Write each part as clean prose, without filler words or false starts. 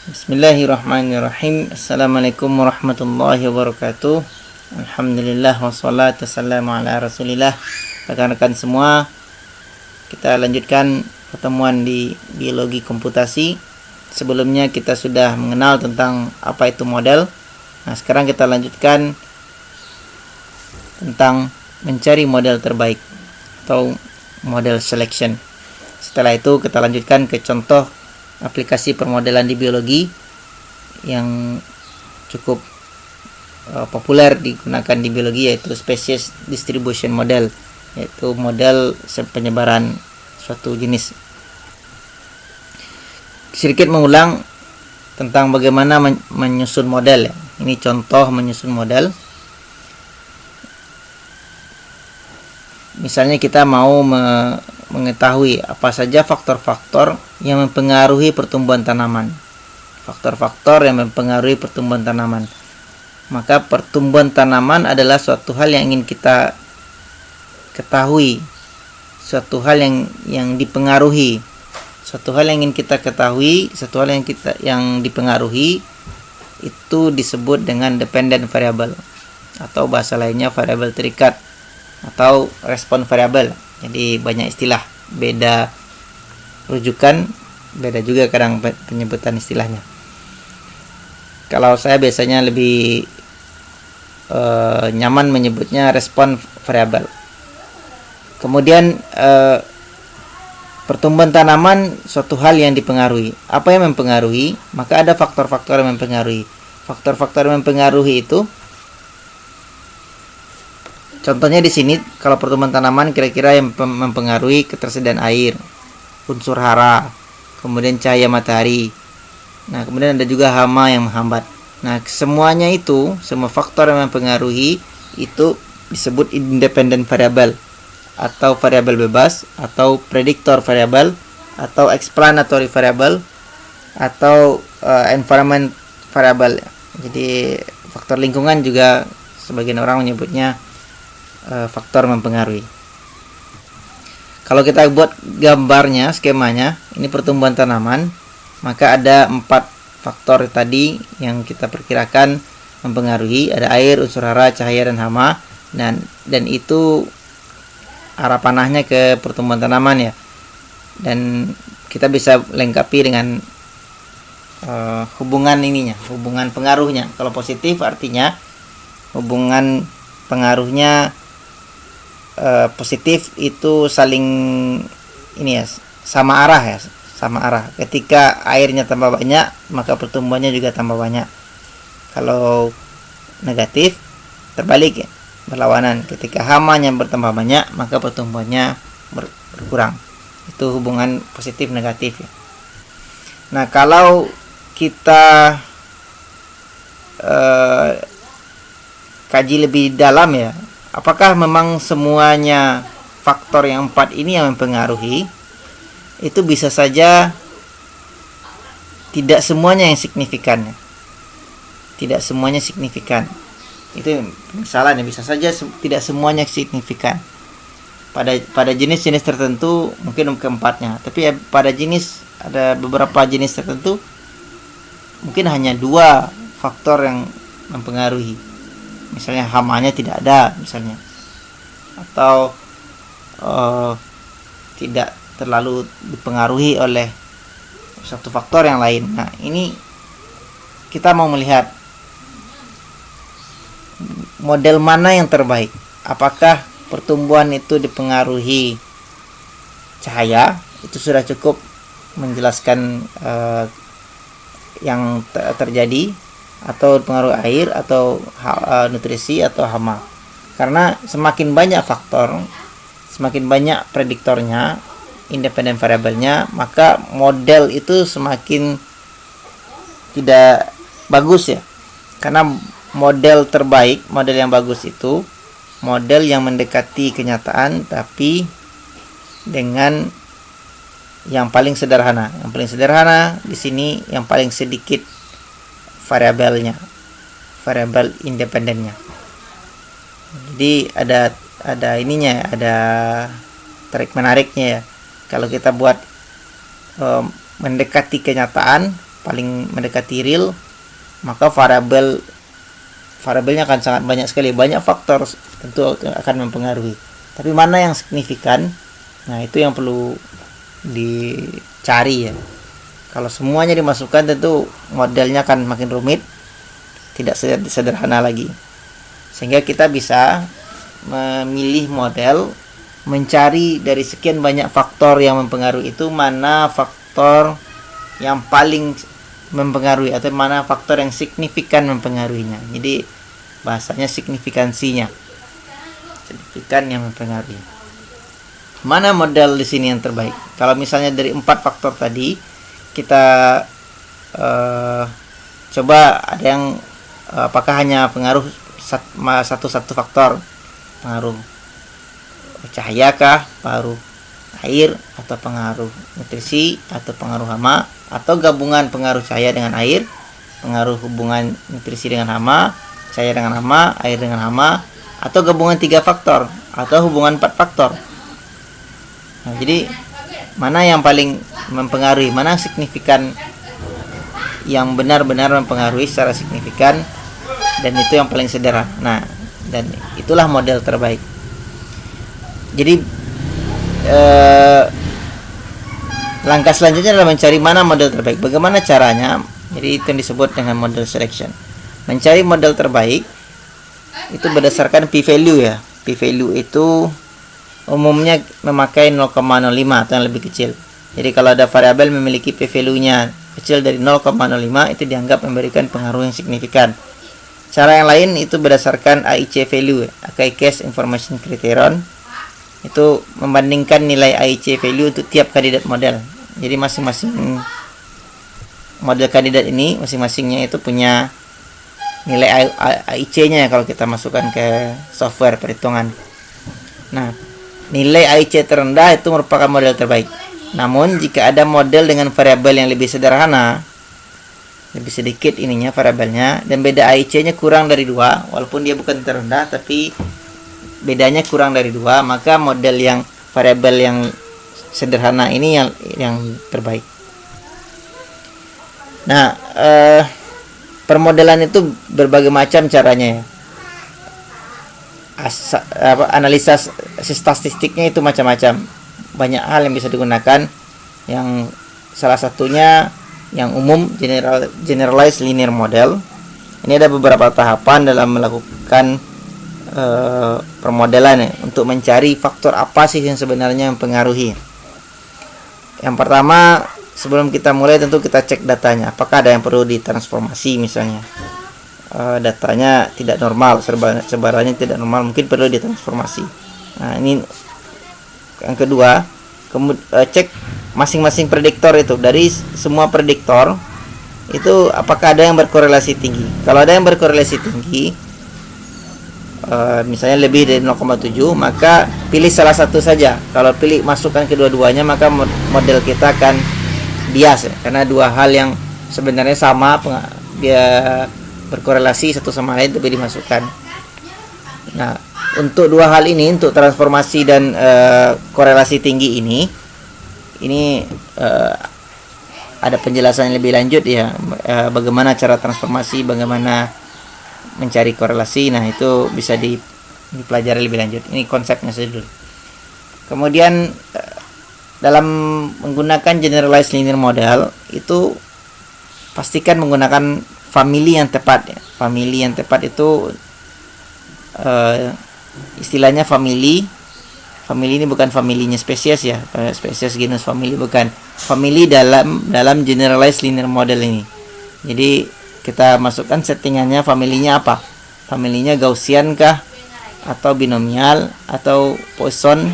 Bismillahirrahmanirrahim. Assalamualaikum warahmatullahi wabarakatuh. Alhamdulillah wassalatu wassalamu ala rasulillah. Rekan-rekan semua, kita lanjutkan pertemuan di biologi komputasi. Sebelumnya kita sudah mengenal tentang apa itu model. Nah, sekarang kita lanjutkan tentang mencari model terbaik atau model selection. Setelah itu kita lanjutkan ke contoh aplikasi permodelan di biologi yang cukup populer digunakan di biologi, yaitu species distribution model, yaitu model penyebaran suatu jenis. Sedikit mengulang tentang bagaimana menyusun model. Ini contoh menyusun model. Misalnya kita mau mengetahui apa saja faktor-faktor yang mempengaruhi pertumbuhan tanaman. Faktor-faktor yang mempengaruhi pertumbuhan tanaman. Maka pertumbuhan tanaman adalah suatu hal yang ingin kita ketahui. Suatu hal yang dipengaruhi. Suatu hal yang ingin kita ketahui, suatu hal yang dipengaruhi itu disebut dengan dependent variable, atau bahasa lainnya variabel terikat, atau respon variabel. Jadi banyak istilah, beda rujukan, beda juga kadang penyebutan istilahnya. Kalau saya biasanya lebih nyaman menyebutnya respon variabel. Kemudian pertumbuhan tanaman suatu hal yang dipengaruhi. Apa yang mempengaruhi? Maka ada faktor-faktor yang mempengaruhi. Faktor-faktor yang mempengaruhi itu, contohnya di sini, kalau pertumbuhan tanaman kira-kira yang mempengaruhi ketersediaan air, unsur hara, kemudian cahaya matahari. Nah, kemudian ada juga hama yang menghambat. Nah, semuanya itu, semua faktor yang mempengaruhi itu disebut independent variable, atau variabel bebas, atau predictor variable, atau explanatory variable, atau environment variable. Jadi faktor lingkungan juga sebagian orang menyebutnya faktor mempengaruhi. Kalau kita buat gambarnya, skemanya, ini pertumbuhan tanaman, maka ada 4 faktor tadi yang kita perkirakan mempengaruhi. Ada air, unsur hara, cahaya, dan hama, dan itu arah panahnya ke pertumbuhan tanaman ya. Dan kita bisa lengkapi dengan hubungan ininya, hubungan pengaruhnya. Kalau positif artinya hubungan pengaruhnya positif itu saling ini ya, sama arah ya, sama arah. Ketika airnya tambah banyak, maka pertumbuhannya juga tambah banyak. Kalau negatif terbalik ya, berlawanan. Ketika hamanya bertambah banyak, maka pertumbuhannya berkurang. Itu hubungan positif negatif ya. Nah, kalau kita kaji lebih dalam ya, apakah memang semuanya faktor yang 4 ini yang mempengaruhi? Itu bisa saja tidak semuanya yang signifikan ya. Tidak semuanya signifikan. Itu misalnya bisa saja tidak semuanya signifikan. Pada jenis-jenis tertentu mungkin keempatnya, tapi pada ada beberapa jenis tertentu mungkin hanya 2 faktor yang mempengaruhi. Misalnya hamanya tidak ada misalnya, atau tidak terlalu dipengaruhi oleh satu faktor yang lain. Nah, ini kita mau melihat model mana yang terbaik. Apakah pertumbuhan itu dipengaruhi cahaya? Itu sudah cukup menjelaskan yang terjadi, atau pengaruh air, atau nutrisi, atau hama. Karena semakin banyak faktor, semakin banyak prediktornya, independent variabelnya, maka model itu semakin tidak bagus ya. Karena model terbaik, model yang bagus itu model yang mendekati kenyataan tapi dengan yang paling sederhana. Yang paling sederhana di sini yang paling sedikit variabelnya, variabel independennya. Jadi ada ininya, ada tarik menariknya ya. Kalau kita buat mendekati kenyataan, paling mendekati real, maka variabelnya akan sangat banyak sekali, banyak faktor tentu akan mempengaruhi. Tapi mana yang signifikan, nah itu yang perlu dicari ya. Kalau semuanya dimasukkan tentu modelnya akan makin rumit, tidak sederhana lagi. Sehingga kita bisa memilih model, mencari dari sekian banyak faktor yang mempengaruhi itu mana faktor yang paling mempengaruhi atau mana faktor yang signifikan mempengaruhinya. Jadi bahasanya signifikansinya, signifikan yang mempengaruhi. Mana model di sini yang terbaik? Kalau misalnya dari 4 faktor tadi kita coba ada yang apakah hanya pengaruh satu faktor, pengaruh cahaya kah, pengaruh air, atau pengaruh nutrisi, atau pengaruh hama, atau gabungan pengaruh cahaya dengan air, pengaruh hubungan nutrisi dengan hama, cahaya dengan hama, air dengan hama, atau gabungan 3 faktor, atau hubungan 4 faktor. Nah, jadi mana yang paling mempengaruhi, mana signifikan, yang benar-benar mempengaruhi secara signifikan, dan itu yang paling sederhana. Nah, dan itulah model terbaik. Jadi langkah selanjutnya adalah mencari mana model terbaik. Bagaimana caranya? Jadi itu yang disebut dengan model selection. Mencari model terbaik itu berdasarkan p-value ya. P-value itu umumnya memakai 0,05 atau yang lebih kecil. Jadi kalau ada variabel memiliki p-value-nya kecil dari 0,05 itu dianggap memberikan pengaruh yang signifikan. Cara yang lain itu berdasarkan AIC value, Acai Case Information Criterion. Itu membandingkan nilai AIC value untuk tiap kandidat model. Jadi masing-masing model kandidat ini masing-masingnya itu punya nilai AIC-nya kalau kita masukkan ke software perhitungan. Nah, nilai AIC terendah itu merupakan model terbaik. Namun jika ada model dengan variabel yang lebih sederhana, lebih sedikit ininya variabelnya, dan beda AIC-nya kurang dari 2, walaupun dia bukan terendah tapi bedanya kurang dari 2, maka model yang variabel yang sederhana ini yang terbaik. Nah, permodelan itu berbagai macam caranya ya. Analisa statistiknya itu macam-macam, banyak hal yang bisa digunakan. Yang salah satunya yang umum generalized linear model. Ini ada beberapa tahapan dalam melakukan permodelan ya, untuk mencari faktor apa sih yang sebenarnya mempengaruhi. Yang pertama, sebelum kita mulai tentu kita cek datanya, apakah ada yang perlu ditransformasi. Misalnya datanya tidak normal, sebarannya tidak normal, mungkin perlu ditransformasi. Nah, ini yang kedua. Cek masing-masing prediktor itu, dari semua prediktor itu apakah ada yang berkorelasi tinggi. Kalau ada yang berkorelasi tinggi, misalnya lebih dari 0,7, maka pilih salah satu saja. Kalau pilih masukkan kedua-duanya, maka model kita akan bias ya, karena dua hal yang sebenarnya sama dia berkorelasi satu sama lain tapi dimasukkan. Nah, untuk dua hal ini, untuk transformasi dan korelasi tinggi ini ada penjelasan yang lebih lanjut ya, bagaimana cara transformasi, bagaimana mencari korelasi. Nah, itu bisa dipelajari lebih lanjut. Ini konsepnya saja dulu. Kemudian dalam menggunakan generalized linear model itu pastikan menggunakan family yang tepat ya. Family yang tepat itu istilahnya family ini bukan familinya spesies ya, spesies, genus, family bukan. Family dalam generalized linear model ini. Jadi kita masukkan settingannya, familinya apa? Familinya Gaussian kah, atau binomial, atau Poisson.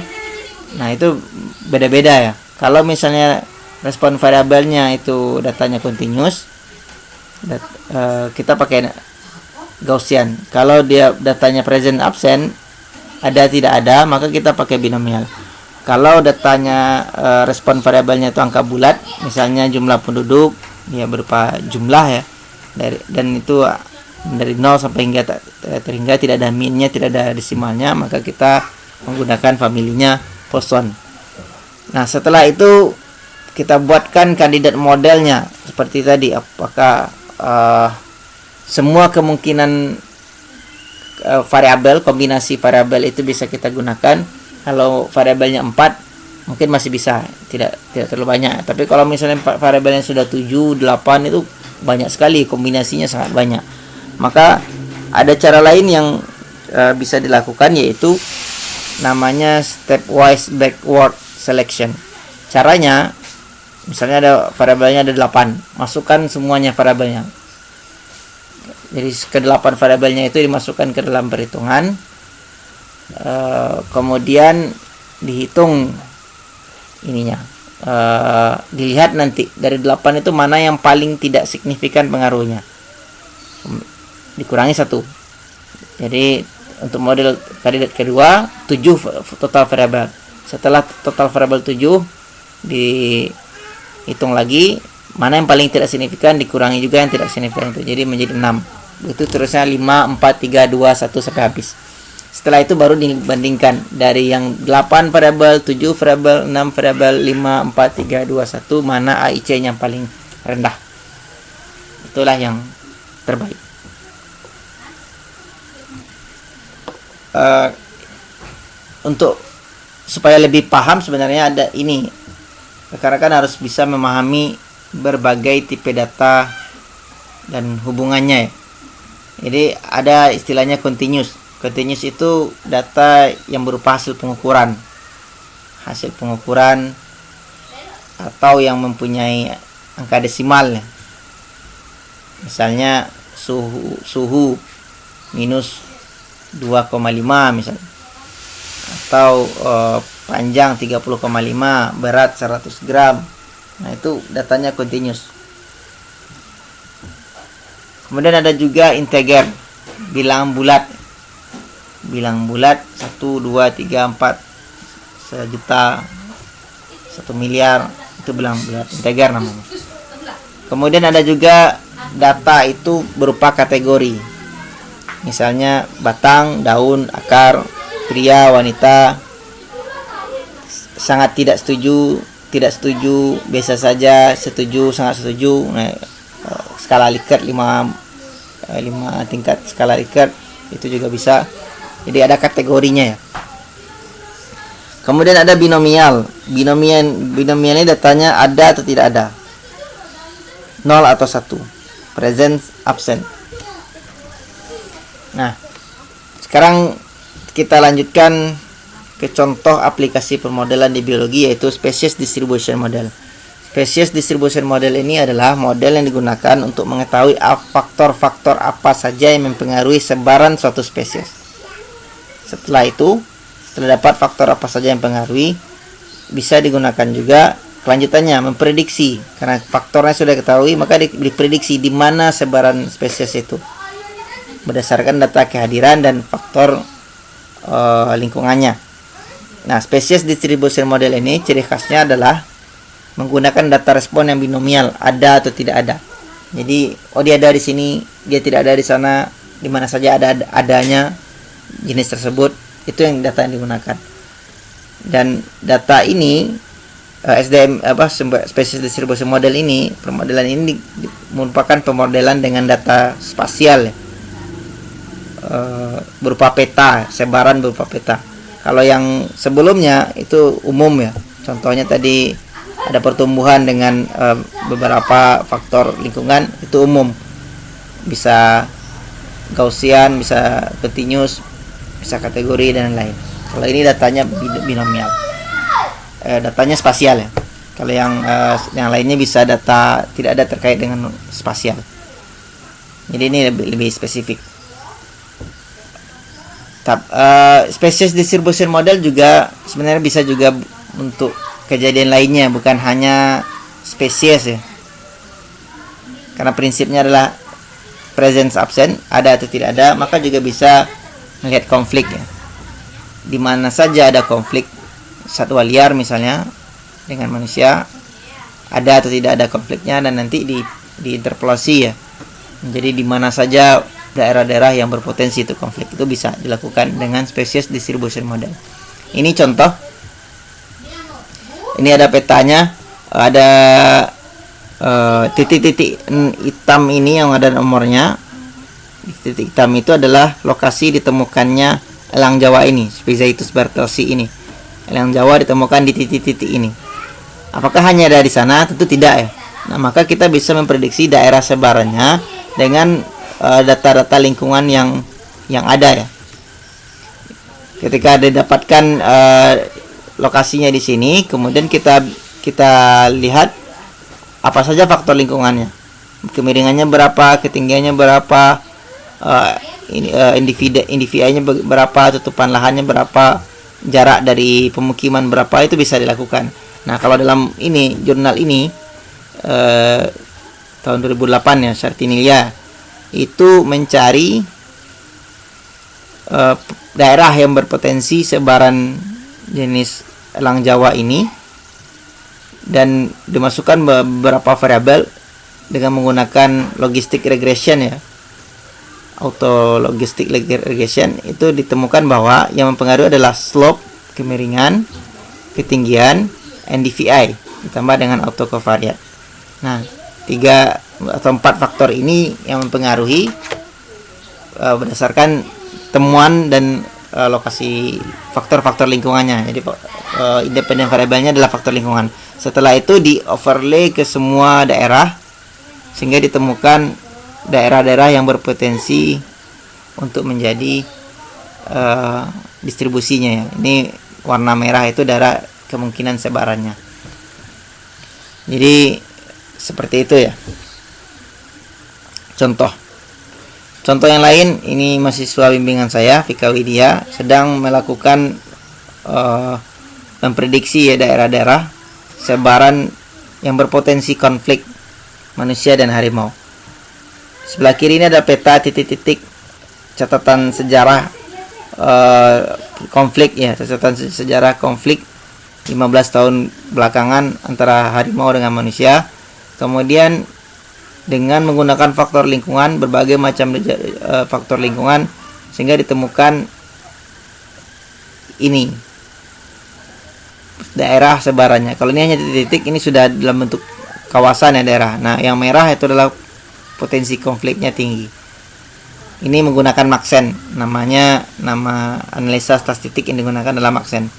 Nah, itu beda-beda ya. Kalau misalnya respon variabelnya itu datanya continuous, kita pakai Gaussian. Kalau dia datanya present absent, ada tidak ada, maka kita pakai binomial. Kalau datanya respon variabelnya itu angka bulat, misalnya jumlah penduduk, dia berupa jumlah ya, dan itu dari 0 sampai hingga tidak ada minnya, tidak ada desimalnya, maka kita menggunakan familinya Poisson. Nah, setelah itu kita buatkan kandidat modelnya seperti tadi, apakah semua kemungkinan variabel, kombinasi variabel itu bisa kita gunakan. Kalau variabelnya 4 mungkin masih bisa, tidak terlalu banyak. Tapi kalau misalnya variabelnya sudah 7, 8 itu banyak sekali, kombinasinya sangat banyak. Maka ada cara lain yang bisa dilakukan, yaitu namanya stepwise backward selection. Caranya, misalnya ada variabelnya ada 8, masukkan semuanya variabelnya. Jadi ke-8 variabelnya itu dimasukkan ke dalam perhitungan, kemudian dihitung ininya, dilihat nanti dari 8 itu mana yang paling tidak signifikan pengaruhnya, dikurangi 1. Jadi untuk model kandidat kedua 7 total variabel. Setelah total variabel 7 dihitung lagi mana yang paling tidak signifikan, dikurangi juga yang tidak signifikan itu, jadi menjadi 6. Itu terusnya 5, 4, 3, 2, 1 sampai habis. Setelah itu baru dibandingkan dari yang 8 variabel, 7 variabel, 6 variabel, 5, 4, 3, 2, 1, mana AIC-nya paling rendah. Itulah yang terbaik. Untuk supaya lebih paham sebenarnya ada ini, rekan-rekan harus bisa memahami berbagai tipe data dan hubungannya ya. Jadi ada istilahnya continuous. Continuous itu data yang berupa hasil pengukuran atau yang mempunyai angka desimal ya. Misalnya suhu minus 2,5 misalnya, atau panjang 30,5, berat 100 gram. Nah, itu datanya continuous. Kemudian ada juga integer, bilangan bulat. Bilangan bulat 1, 2, 3, 4, 1 juta, 1 miliar, itu bilangan bulat, integer namanya. Kemudian ada juga data itu berupa kategori. Misalnya batang, daun, akar, pria, wanita, sangat tidak setuju, biasa saja, setuju, sangat setuju. Nah, skala Likert 5 tingkat skala Likert itu juga bisa. Jadi ada kategorinya ya. Kemudian ada binomial. Binomial ini datanya ada atau tidak ada, 0 atau 1, present, absent. Nah, sekarang kita lanjutkan ke contoh aplikasi permodelan di biologi, yaitu species distribution model. Species distribution model ini adalah model yang digunakan untuk mengetahui faktor-faktor apa saja yang mempengaruhi sebaran suatu spesies. Setelah dapat faktor apa saja yang mempengaruhi, bisa digunakan juga kelanjutannya memprediksi. Karena faktornya sudah diketahui, maka diprediksi di mana sebaran spesies itu berdasarkan data kehadiran dan faktor lingkungannya. Nah, species distribution model ini ciri khasnya adalah menggunakan data respon yang binomial, ada atau tidak ada. Jadi, dia ada di sini, dia tidak ada di sana, di mana saja adanya jenis tersebut, itu yang data yang digunakan. Dan data ini species distribution model ini, permodelan ini merupakan pemodelan dengan data spasial ya. Berupa peta, sebaran berupa peta. Kalau yang sebelumnya itu umum ya. Contohnya tadi ada pertumbuhan dengan beberapa faktor lingkungan, itu umum. Bisa Gaussian, bisa continuous, bisa kategori dan lain. Kalau ini datanya binomial. Datanya spasial ya. Kalau yang lainnya bisa data tidak ada terkait dengan spasial. Jadi ini lebih spesifik. Species distribution model juga sebenarnya bisa juga untuk kejadian lainnya, bukan hanya spesies ya. Karena prinsipnya adalah present absent, ada atau tidak ada, maka juga bisa melihat konflik ya. Di mana saja ada konflik satwa liar misalnya dengan manusia, ada atau tidak ada konfliknya, dan nanti diinterpolasi ya. Jadi di mana saja daerah-daerah yang berpotensi itu konflik, itu bisa dilakukan dengan species distribution model. Ini contoh. Ini ada petanya ada titik-titik hitam ini yang ada nomornya. Titik hitam itu adalah lokasi ditemukannya elang Jawa ini, Spizaetus bartelsi ini. Elang Jawa ditemukan di titik-titik ini. Apakah hanya ada di sana? Tentu tidak ya. Nah, maka kita bisa memprediksi daerah sebarannya dengan data-data lingkungan yang ada ya. Ketika didapatkan lokasinya di sini, kemudian kita lihat apa saja faktor lingkungannya, kemiringannya berapa, ketinggiannya berapa, individunya berapa, tutupan lahannya berapa, jarak dari pemukiman berapa, itu bisa dilakukan. Nah, kalau dalam ini jurnal ini tahun 2008 ya, Sartinilia itu mencari daerah yang berpotensi sebaran jenis elang Jawa ini, dan dimasukkan beberapa variabel dengan menggunakan logistic regression ya, auto logistic regression. Itu ditemukan bahwa yang mempengaruhi adalah slope, kemiringan, ketinggian, NDVI ditambah dengan autocovariate. Nah, 3 atau 4 faktor ini yang mempengaruhi berdasarkan temuan dan lokasi faktor-faktor lingkungannya. Jadi independent variabelnya adalah faktor lingkungan. Setelah itu di overlay ke semua daerah sehingga ditemukan daerah-daerah yang berpotensi untuk menjadi distribusinya ya. Ini warna merah itu daerah kemungkinan sebarannya. Jadi seperti itu ya. Contoh yang lain, ini mahasiswa bimbingan saya, Vika Widya, sedang melakukan memprediksi ya daerah-daerah sebaran yang berpotensi konflik manusia dan harimau. Sebelah kiri ini ada peta titik-titik catatan sejarah konflik ya, catatan sejarah konflik 15 tahun belakangan antara harimau dengan manusia. Kemudian dengan menggunakan faktor lingkungan, berbagai macam faktor lingkungan, sehingga ditemukan ini daerah sebarannya. Kalau ini hanya titik-titik, ini sudah dalam bentuk kawasan ya daerah. Nah, yang merah itu adalah potensi konfliknya tinggi. Ini menggunakan Maxent, nama analisa statistik yang digunakan adalah Maxent.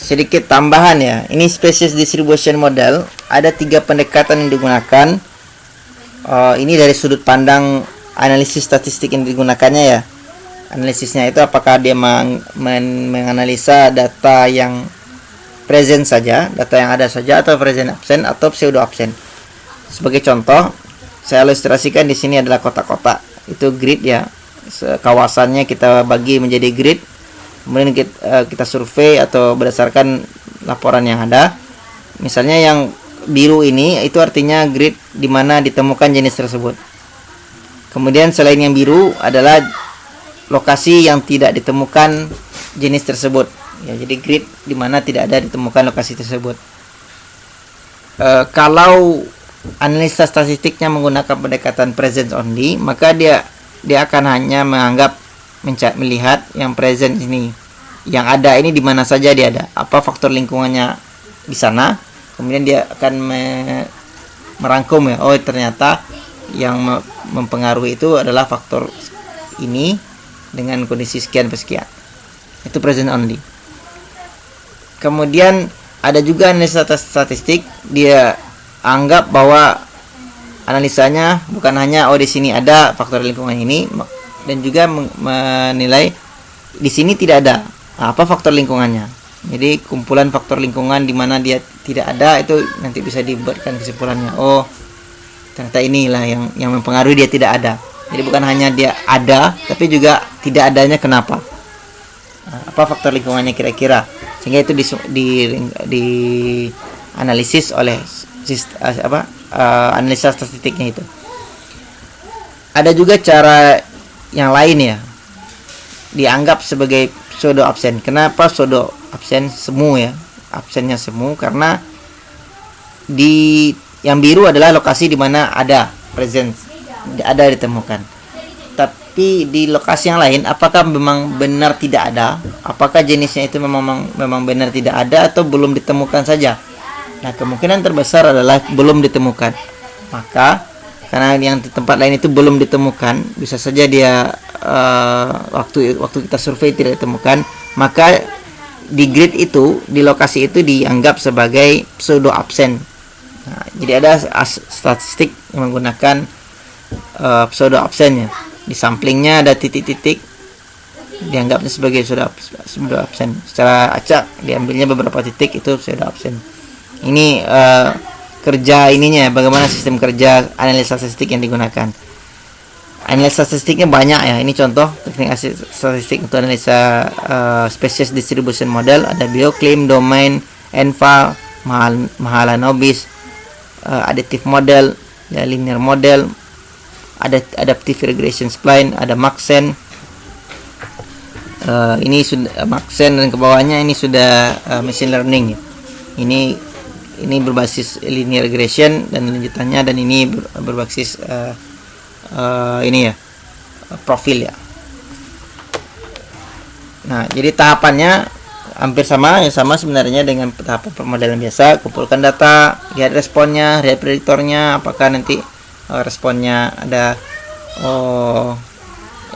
Sedikit tambahan ya, ini species distribution model, ada 3 pendekatan yang digunakan. Ini dari sudut pandang analisis statistik yang digunakannya ya. Analisisnya itu apakah dia menganalisa data yang present saja, data yang ada saja, atau present absent atau pseudo absent. Sebagai contoh, saya ilustrasikan di sini adalah kota-kota. Itu grid ya. Kawasannya kita bagi menjadi grid. Kemudian kita survei atau berdasarkan laporan yang ada. Misalnya yang biru ini itu artinya grid di mana ditemukan jenis tersebut. Kemudian selain yang biru adalah lokasi yang tidak ditemukan jenis tersebut. Ya, jadi grid di mana tidak ada ditemukan lokasi tersebut. Kalau analisa statistiknya menggunakan pendekatan presence only, maka dia akan hanya menganggap melihat yang present ini, yang ada ini di mana saja dia ada, apa faktor lingkungannya di sana. Kemudian dia akan merangkum ya, oh ternyata yang mempengaruhi itu adalah faktor ini dengan kondisi sekian sekian. Itu present only. Kemudian ada juga analisa statistik, dia anggap bahwa analisanya bukan hanya di sini ada faktor lingkungan ini, dan juga menilai di sini tidak ada apa faktor lingkungannya. Jadi kumpulan faktor lingkungan di mana dia tidak ada itu nanti bisa dibuatkan kesimpulannya, oh ternyata inilah yang mempengaruhi dia tidak ada. Jadi bukan hanya dia ada, tapi juga tidak adanya kenapa, apa faktor lingkungannya kira-kira, sehingga itu di analisis oleh analisa statistiknya itu. Ada juga cara yang lain ya, dianggap sebagai pseudo absen. Kenapa pseudo absen? Semu ya, absennya semu karena di yang biru adalah lokasi di mana ada presence, ada ditemukan. tapi di lokasi yang lain apakah memang benar tidak ada, apakah jenisnya itu memang benar tidak ada atau belum ditemukan saja. Nah, kemungkinan terbesar adalah belum ditemukan. Maka karena yang di tempat lain itu belum ditemukan, bisa saja dia waktu kita survei tidak ditemukan, maka di grid itu, di lokasi itu dianggap sebagai pseudo absen. Nah, jadi ada statistik yang menggunakan pseudo absennya. Di samplingnya ada titik-titik, dianggapnya sebagai pseudo absen. Secara acak diambilnya beberapa titik, itu pseudo absen. Ini kerja ininya, bagaimana sistem kerja analisa statistik yang digunakan. Analisa statistiknya banyak ya. Ini contoh teknik statistik untuk analisa species distribution model. Ada BioClim, Domain, ENVA, Mahalanobis, additive model, ya, linear model, ada adaptive regression spline, ada Maxent. Ini sudah Maxent, dan ke bawahnya ini sudah machine learning ya. Ini berbasis linear regression dan lanjutannya, dan ini berbasis ini ya, profil ya. Nah, jadi tahapannya hampir sama sebenarnya dengan tahapan pemodelan biasa. Kumpulkan data, lihat responnya, lihat prediktornya, apakah nanti responnya ada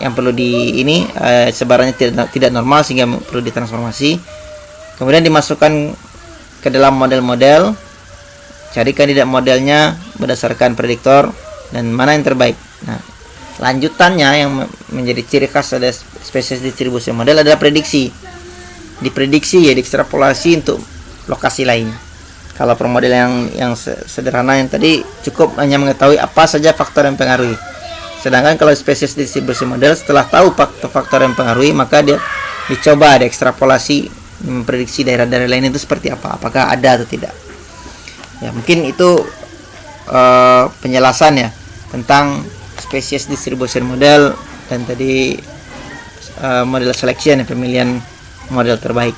yang perlu sebarannya tidak normal sehingga perlu ditransformasi. Kemudian dimasukkan ke dalam model-model, cari kandidat modelnya berdasarkan prediktor dan mana yang terbaik. Nah, lanjutannya yang menjadi ciri khas ada spesies distribusi model adalah prediksi. Diprediksi ya, diekstrapolasi untuk lokasi lain. Kalau permodel yang sederhana yang tadi cukup hanya mengetahui apa saja faktor yang mempengaruhi. Sedangkan kalau spesies distribusi model, setelah tahu faktor yang mempengaruhi, maka dia dicoba ekstrapolasi, memprediksi daerah-daerah lain itu seperti apa, apakah ada atau tidak. Ya, mungkin itu penjelasan ya tentang spesies distribution model dan tadi model selection, pemilihan model terbaik.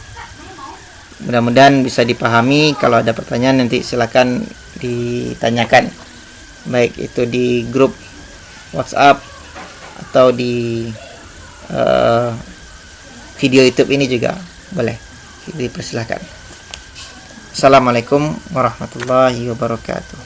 Mudah-mudahan bisa dipahami. Kalau ada pertanyaan nanti silakan ditanyakan, baik itu di grup WhatsApp atau di video YouTube ini juga boleh, dipersilakan. Assalamualaikum warahmatullahi wabarakatuh.